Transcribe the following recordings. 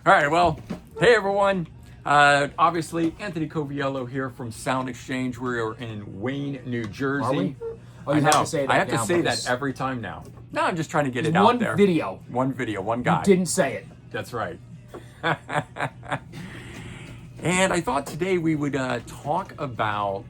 All right, well, hey everyone. Obviously, Anthony Coviello here from Sound Exchange. We're in Wayne, New Jersey. Are we? Oh, I you have know. to say that I have now, to say because that every time now. No, I'm just trying to get it there's out there. One video, one guy. You didn't say it. That's right. And I thought today we would talk about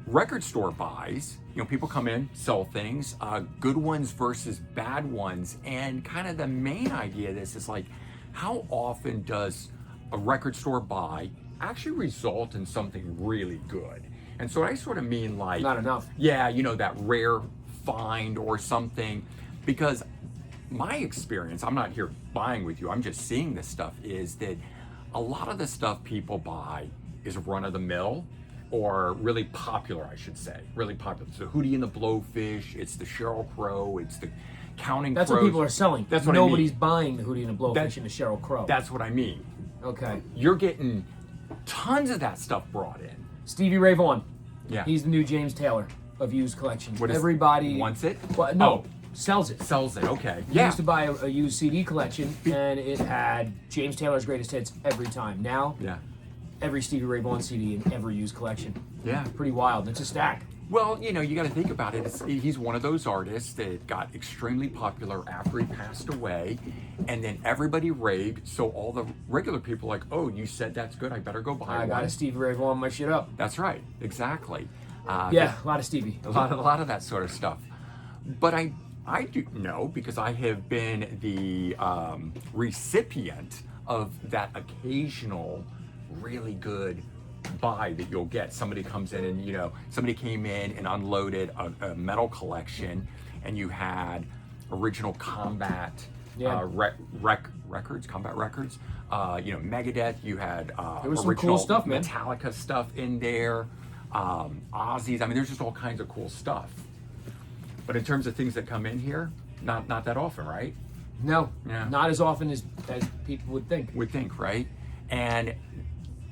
record store buys. You know, people come in, sell things, good ones versus bad ones. And kind of the main idea of this is like, how often does a record store buy actually result in something really good? And so I sort of mean like... Not enough. Yeah, you know, that rare find or something. Because my experience, I'm not here buying with you, I'm just seeing this stuff, is that a lot of the stuff people buy is run-of-the-mill, or really popular, I should say. Really popular. It's the Hootie and the Blowfish, it's the Sheryl Crow, it's the Counting Crows. That's what people are selling. That's what Nobody's I mean. buying the Hootie and the Blowfish and the Sheryl Crow. That's what I mean. Okay. You're getting tons of that stuff brought in. Stevie Ray Vaughan. Yeah. He's the new James Taylor of used collection. What is, Everybody wants it? Well, no, Oh. sells it. Sells it, okay. He Yeah. used to buy a used CD collection, and it had James Taylor's greatest hits every time. Now, Yeah. every Stevie Ray Vaughan CD in every used collection. Yeah. Pretty wild. It's a stack. Well, you know, you got to think about it. He's one of those artists that got extremely popular after he passed away, and then everybody raved. So all the regular people like, oh, you said that's good, I better go buy one. I got a Stevie Ray Vaughan my shit up. That's right, exactly. Yeah, a lot of Stevie. A lot of that sort of stuff. But I do know, because I have been the recipient of that occasional really good buy that you'll get. Somebody comes in and, you know, somebody came in and unloaded a metal collection, and you had original combat records, combat records, you know, Megadeth, you had there was original some cool stuff, man. Metallica stuff in there, Ozzy's. I mean, there's just all kinds of cool stuff. But in terms of things that come in here, not that often, right? No, Yeah. not as often as people would think. Would think, right? And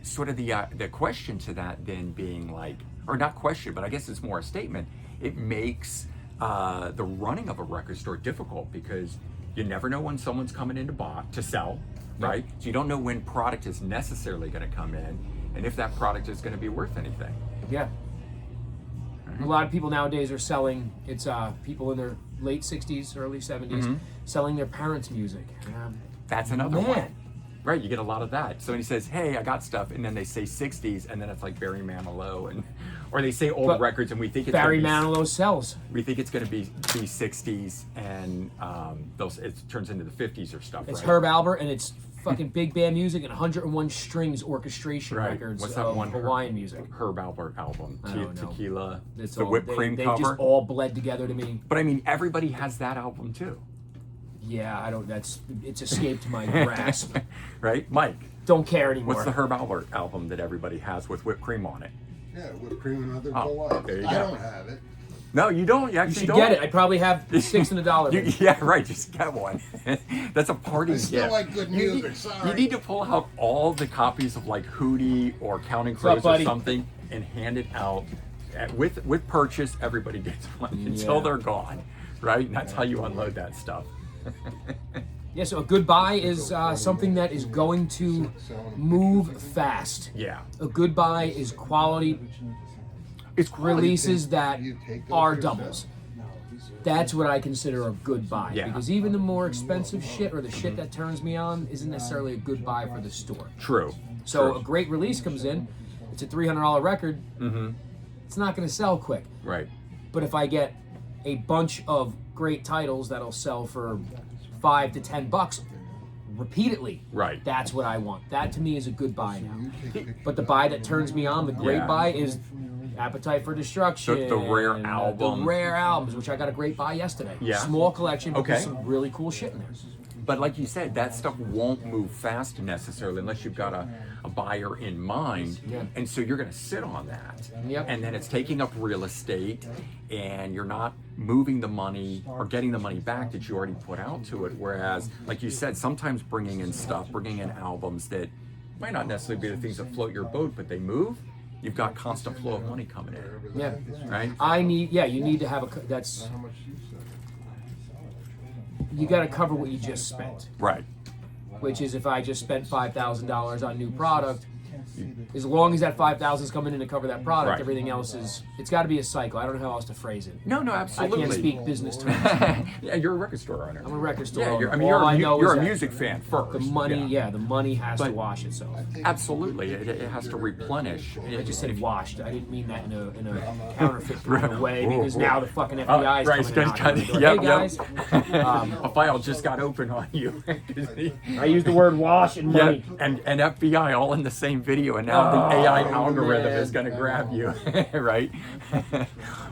sort of the question to that then being like, or not question, but I guess it's more a statement. It makes the running of a record store difficult, because you never know when someone's coming in to sell, right? Yeah. So you don't know when product is necessarily going to come in, and if that product is going to be worth anything. Yeah. A lot of people nowadays are selling, it's people in their late 60s, early 70s, selling their parents' music. That's another Man. one. Right, you get a lot of that. So when he says, hey, I got stuff, and then they say 60s, and then it's like Barry Manilow, or they say old records, and we think it's Barry Manilow sells. We think it's going to be 60s, and it turns into the 50s or stuff, It's right? Herb Albert, and it's fucking big band music and 101 strings orchestration Right. records What's that of one Hawaiian music. Herb Albert album, I don't know. Tequila, It's the all, whipped cream they cover. just all bled together to me. But I mean, everybody has that album too. Yeah, it's escaped my grasp. Right? Mike, Don't care anymore. what's the Herb Albert album that everybody has with whipped cream on it? Yeah, whipped cream and other Oh, delights. there you I go. don't have it. No, you don't. You You actually should don't. get it. I probably have $6 and a dollar. Yeah, right. Just get one. That's a party I still gift. like good You music, need- sorry. You need to pull out all the copies of like Hootie or Counting up, Crows or buddy? something and hand it out. With purchase, everybody gets one until Yeah. they're gone, right? And that's how you unload that stuff. Yeah, so a good buy is something that is going to move fast. Yeah. A good buy is quality It's quality. releases that You take those are yourself. doubles. That's what I consider a good buy. Yeah. Because even the more expensive shit, or the shit that turns me on, isn't necessarily a good buy for the store. True. So True. a great release comes in, it's a $300 record, it's not going to sell quick. Right. But if I get a bunch of great titles that'll sell for $5 to $10 repeatedly, Right. that's what I want. That to me is a good buy now. But the buy that turns me on, the great Yeah. buy, is Appetite for Destruction. The rare and, album. The rare albums, which I got a great buy yesterday. Yeah. Small collection, but Okay. there's some really cool shit in there. But like you said, that stuff won't move fast necessarily unless you've got a buyer in mind. Yeah. And so you're going to sit on that. Yep. And then it's taking up real estate, and you're not moving the money or getting the money back that you already put out to it. Whereas, like you said, sometimes bringing in albums that might not necessarily be the things that float your boat, but they move. You've got constant flow of money coming in. Yeah. Right? You need to have that's, How much you said? you got to cover what you just spent. Right. which is if I just spent $5,000 on new product, as long as that 5,000 is coming in to cover that product, Right. everything else is, it's got to be a cycle. I don't know how else to phrase it. No, I absolutely. can't speak business terms. Yeah, you're a record store owner. I'm a record store Yeah, owner. I mean, All I know you're is a that music fan first. the money, the money has to But- wash itself. Absolutely, it has to replenish. I just said washed. I didn't mean that in a counterfeit kind of way, Whoa, because whoa. now the fucking FBI is right, coming it's out. gonna- Hey yep, guys, a file just got open on you. I use the word wash and Yeah, money. and FBI all in the same video, and now the AI algorithm man. is going to grab you, right?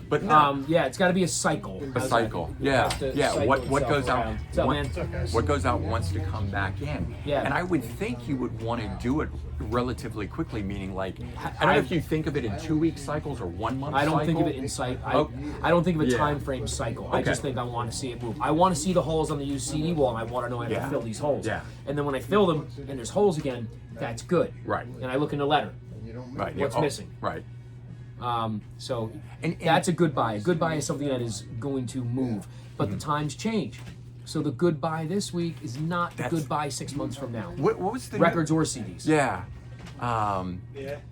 But no, Yeah, it's got to be a cycle. a How's cycle. that? It Yeah, has to yeah. cycle What itself goes out? around. What's up, man? What goes out wants to come back in. Yeah. And I would think you would want to do it relatively quickly, meaning like I don't know if you think of it in 2-week cycles or 1 month. I don't think of cycle. it in sight. Oh. I don't think of a Yeah. time frame cycle. I Okay. just think I want to see it move. I want to see the holes on the used CD wall, and I want to know I have Yeah. to fill these holes. Yeah. And then when I fill them and there's holes again, that's good. Right. And I look in the letter. Right. What's missing? Right. So And- that's a goodbye. A goodbye is something that is going to move, but Mm-hmm. the times change. So the goodbye this week is not the That's- goodbye 6 months from now. What was the Records or CDs. Yeah.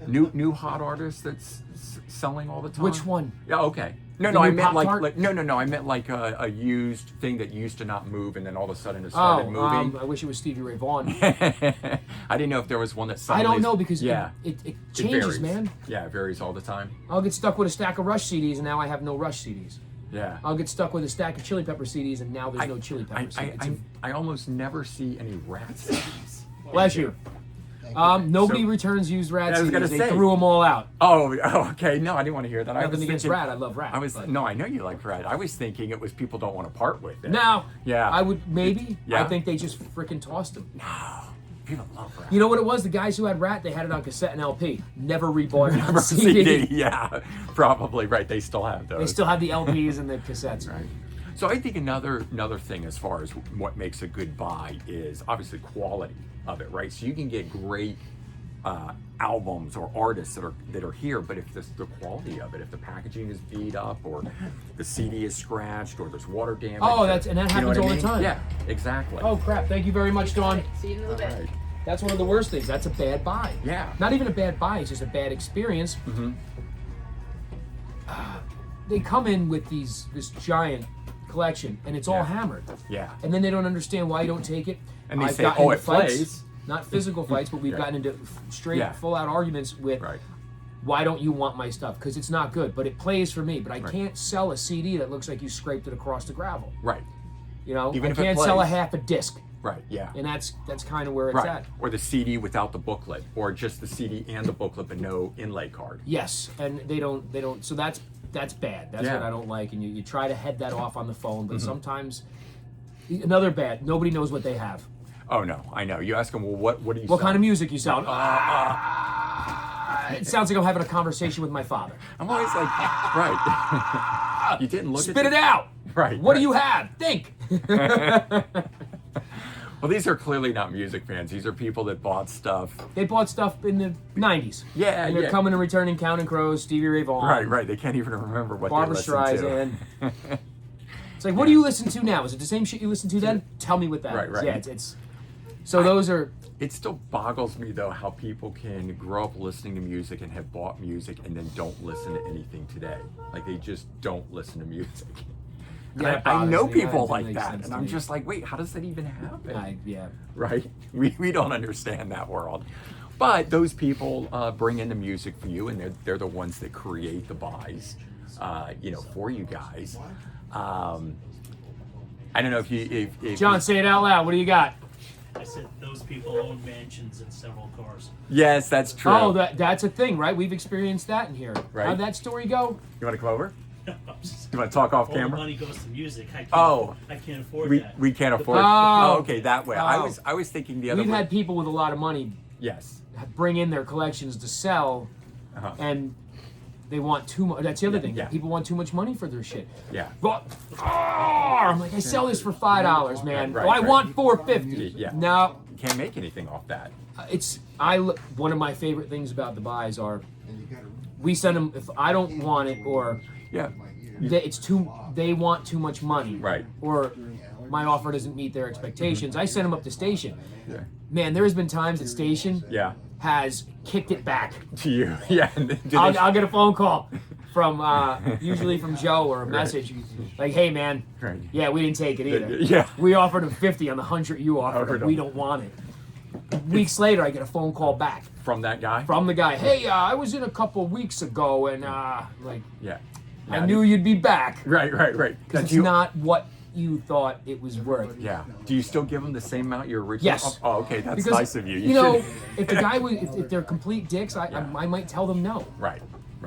New hot artist that's selling all the time. Which one? Yeah. Okay. No, The no. I new meant Pop-Tart? like no. I meant like a used thing that used to not move, and then all of a sudden it started moving. I wish it was Stevie Ray Vaughan. I didn't know if there was one that I suddenly. don't know because yeah, it it changes, varies. man. Yeah, it varies all the time. I'll get stuck with a stack of Rush CDs and now I have no Rush CDs. Yeah. I'll get stuck with a stack of Chili Pepper CDs and now there's no Chili Pepper CDs. I almost never see any rat CDs. Bless you. Nobody So- returns used Rat I was CDs. gonna They say. threw them all out. Oh, okay. No, I didn't want to hear that. I was Nothing against thinking, Rat. I love Rat. I was but- no, I know you like Rat. I was thinking it was people don't want to part with it. No. Yeah. I would maybe. Yeah? I think they just freaking tossed them. People love Rat. You know what it was? The guys who had Rat, they had it on cassette and LP. Never rebought it on CD. CD, yeah, probably right. They still have those. They still have the LPs and the cassettes. Right. So I think another thing as far as what makes a good buy is obviously quality of it, right? So you can get great albums or artists that are here, but if the quality of it, if the packaging is beat up or the CD is scratched or there's water damage. Oh, or- that you know happens what I all the mean? time. Yeah, exactly. Oh crap! Thank you very much, Dawn. See you in a little bit. Right. That's one of the worst things. That's a bad buy. Yeah. Not even a bad buy. It's just a bad experience. They come in with this giant collection, and it's all Yeah. hammered. Yeah. And then they don't understand why you don't take it. And they I've say, gotten "Oh, into it fights, plays." not physical fights, but we've Yeah. gotten into straight, Yeah. full-out arguments with. Right. Why don't you want my stuff? Because it's not good, but it plays for me. But I Right. can't sell a CD that looks like you scraped it across the gravel. Right. You know, Even I if it can't sell a plays. half a disc, Right. Yeah. and that's kind of where it's Right. at. Or the CD without the booklet, or just the CD and the booklet but no inlay card. Yes, and they don't. So that's bad. That's Yeah. what I don't like. And you try to head that off on the phone, Mm-hmm. but sometimes another bad. Nobody knows what they have. Oh no, I know. You ask them, well, what do you? What sell? kind of music you sound? It sounds like I'm having a conversation with my father. I'm always like, right. You didn't look Spit at it out. Right. What right. do you have? Think. Well, these are clearly not music fans. These are people that bought stuff. They bought stuff in the '90s. Yeah, And they're yeah. coming and returning Counting Crows, Stevie Ray Vaughan, Right, right. They can't even remember what Barbra they listened Streisand. to. It's like, what do you listen to now? Is it the same shit you listened to then? Tell me what that Right, is. right. Yeah, it's so those are. It still boggles me though how people can grow up listening to music and have bought music and then don't listen to anything today. Like they just don't listen to music. And Yeah, it I know bothers me. people That like makes that, sense and to I'm me. just like, wait, how does that even happen? Yeah. Right? We don't understand that world. But those people bring in the music for you, and they're the ones that create the buys, for you guys. I don't know if John, say it out loud. What do you got? I said those people own mansions and several cars. Yes, that's true. Oh, that's a thing, right? We've experienced that in here. Right. How'd that story go? You want to come over? I'm just- You want to talk off all the camera? money goes to music. I can't, Oh. I can't afford We that. can't afford. Oh. Okay, that way. Oh. I was thinking the other We've way. had people with a lot of money Yes. bring in their collections to sell, Uh-huh. and they want too much. That's the other thing. yeah. People want too much money for their shit. Yeah. But, I'm like, I sell this for $5, man. Right, Oh, I right. want $4.50. Yeah. No, You can't make anything off that. one of my favorite things about the buys are we send them if I don't want it or Yeah. they want too much money, Right. or my offer doesn't meet their expectations, I send them up to station. Yeah. Man, there has been times that station Yeah. has kicked it back. To you. Yeah. Did they- I'll get a phone call from usually from Joe or a message like, "Hey man, Right. yeah, we didn't take it either. Yeah. We offered him 50 on the 100 you offered Offered him. We him. don't want it." Weeks later, I get a phone call back From that guy? from the guy. "Hey, I was in a couple weeks ago, and like Yeah. I knew you'd be back. Right. It's not what you thought it was worth." Yeah. Do you still give them the same amount your original? Yes. Oh, okay. That's Because, nice of you. You know, should- if the guy was, if they're complete dicks, I might tell them no. Right.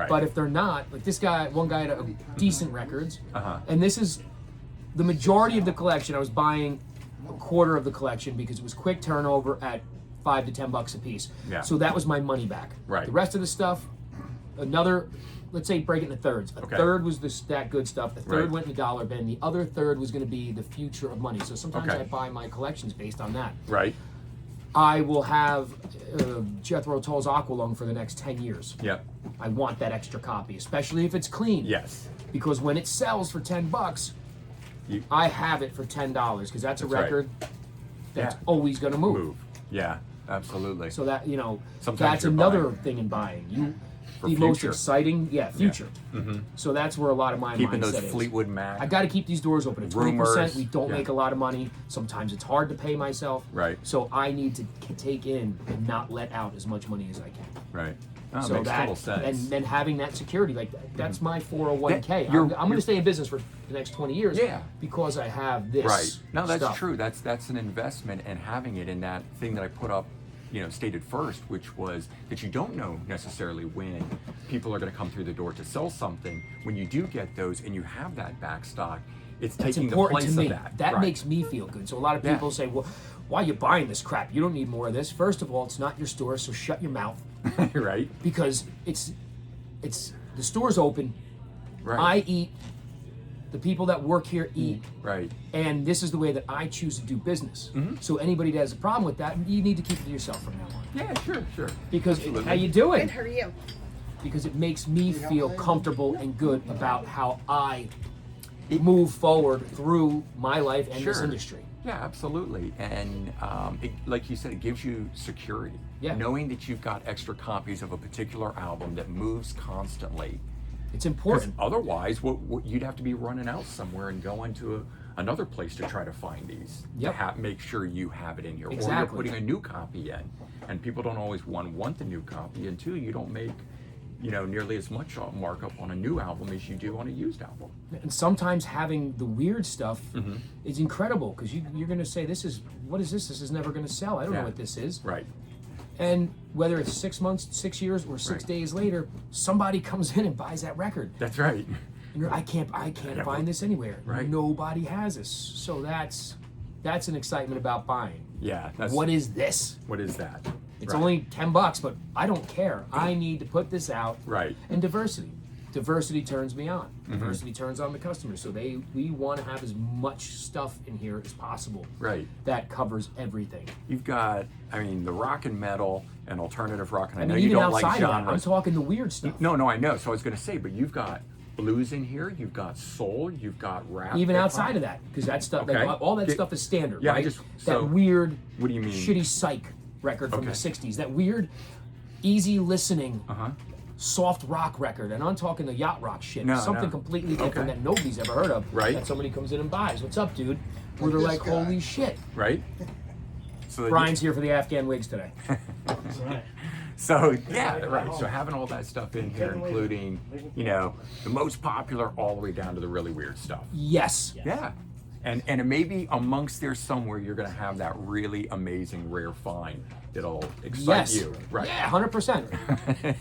But if they're not, like this guy, one guy had a decent records, and this is the majority of the collection. I was buying a quarter of the collection because it was quick turnover at $5 to $10 a piece. Yeah. So that was my money back. Right. The rest of the stuff, another, let's say break it into thirds. A Okay. third was that good stuff. A third Right. went in the dollar bin. The other third was going to be the future of money. So sometimes Okay. I buy my collections based on that. Right. I will have Jethro Tull's Aqualung for the next 10 years. Yep. I want that extra copy, especially if it's clean. Yes. Because when it sells for $10, You I have it for $10 because that's a That's right. record that's Yeah. always going to move. move. Yeah. Absolutely. So that Sometimes that's you're another buying thing in buying. for The most future. exciting, future. So that's where a lot of my Keeping mindset those is. Fleetwood Mac. I got to keep these doors open. At 20%, Rumors, we don't yeah. make a lot of money. Sometimes it's hard to pay myself. Right. So I need to take in and not let out as much money as I can. Right. Oh, So makes that, total sense. and then having that security, like that's my 401k. That- you're- I'm going you're- to stay in business for the next 20 years. Yeah. Because I have this. Right. No, that's stuff. true. That's an investment, and having it in that thing that I put up, stated first, which was that you don't know necessarily when people are going to come through the door to sell something. When you do get those and you have that back stock, it's It's taking the important place to me. of that. That Right. makes me feel good. So a lot of Yeah. people say, "Well, why are you buying this crap? You don't need more of this." First of all, it's not your store, so shut your mouth right. because it's the store's open. Right. I eat. The people that work here eat. Right. And this is the way that I choose to do business. So anybody that has a problem with that, you need to keep it to yourself from now on. Yeah. Sure. Because Absolutely. how you doing? Good, how are you? Because it makes me feel comfortable and good about how I move forward through my life and this Sure. industry. Yeah, absolutely. And like you said, it gives you security. Yeah. Knowing that you've got extra copies of a particular album that moves constantly. It's Because important. otherwise, what you'd have to be running out somewhere and going to another place to try to find these. Yep. To make sure you have it in here. Or Exactly. you're putting a new copy in. And people don't always want the new copy. And two, you don't make nearly as much markup on a new album as you do on a used album. And sometimes having the weird stuff Mm-hmm. is incredible because you're going to say, what is this? This is never going to sell. I don't Yeah. know what this is. Right. And whether it's 6 months, 6 years, or 6 Right. days later, somebody comes in and buys that record. That's right. And I can't Yeah, find this anywhere. Right. Nobody has this. So that's an excitement about buying. Yeah. That's What is this? what is that? It's Right. only $10, but I don't care. I need to put this out. Right. And diversity turns me on. Mm-hmm. Diversity turns on the customer. So we want to have as much stuff in here as possible Right. that covers everything. You've got, the rock and metal and alternative rock, and I I know mean, you even don't like outside of that, I'm genres. talking the weird stuff. No, I know. So I was going to say, but you've got blues in here, you've got soul, you've got rap. Even hip-hop. outside of that, because that stuff, Okay. all that Yeah. stuff is standard, Yeah, I right? just- that so- weird, What do you mean? shitty psych record from Okay. the 60s. That weird, easy listening, Uh-huh. soft rock record. And I'm talking the yacht rock shit. No, Something no. completely different Okay. that nobody's ever heard of. Right. That somebody comes in and buys. What's up, dude? Where they're this like, guy. holy shit. Right? So that Brian's here for the Afghan wigs today. Right. So yeah, right. So having all that stuff in here, including, the most popular all the way down to the really weird stuff. Yes. Yeah. And it may be amongst there somewhere you're gonna have that really amazing rare find that'll excite Yes. you. Right. Yeah, 100%.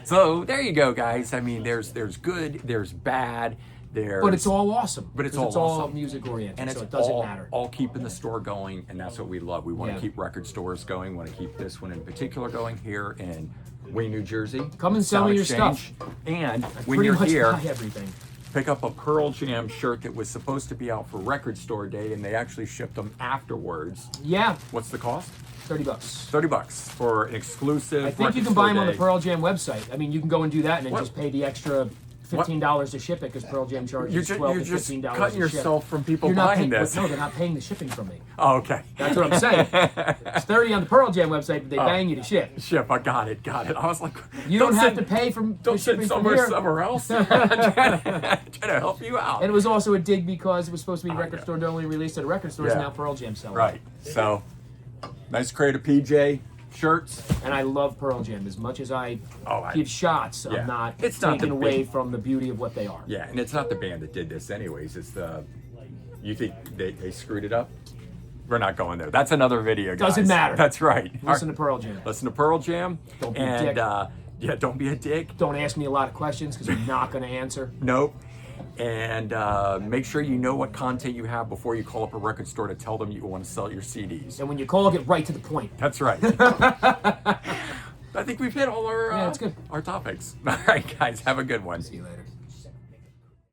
So there you go, guys. I mean, there's good, there's bad, there's But it's all awesome. But it's 'cause all it's all awesome. music oriented, and it's so it doesn't all, matter. all keeping the store going, and that's what we love. We want to Yeah. keep record stores going. Want to keep this one in particular going here in Wayne, New Jersey. Come and sell Sound me your Exchange. And when Pretty you're much here, buy everything. pick up a Pearl Jam shirt that was supposed to be out for Record Store Day, and they actually shipped them afterwards. Yeah, What's the cost? $30. $30 for an exclusive. I think you Record can buy them Store on the Day. Pearl Jam website. I mean, you can go and do that and then What? just pay the extra $15 to ship it because Pearl Jam charges $12 to just $15 cutting to ship. yourself from people You're not buying paying, this. No, they're not paying the shipping from me. Oh, okay. That's what I'm saying. It's $30 on the Pearl Jam website, but they bang you to ship. Ship, I got it. I was like, You don't have to pay from Don't send somewhere else. I'm trying to help you out. And it was also a dig because it was supposed to be record store only, released at a record store. Yeah. Now Pearl Jam selling. Right. So, nice crate of PJ shirts. And I love Pearl Jam as much as I give shots. Yeah. I'm not It's not taking the away big- from the beauty of what they are. Yeah, and it's not the band that did this, anyways. It's the. You think they screwed it up? We're not going there. That's another video, guys. Doesn't matter. That's right. Listen to Pearl Jam. Listen to Pearl Jam. Don't be a and, dick. Yeah, don't be a dick. Don't ask me a lot of questions because I'm not going to answer. Nope. And make sure you know what content you have before you call up a record store to tell them you want to sell your CDs. And when you call, get right to the point. That's right. I think we've hit all our Yeah, it's good. our topics. All right, guys, have a good one. See you later.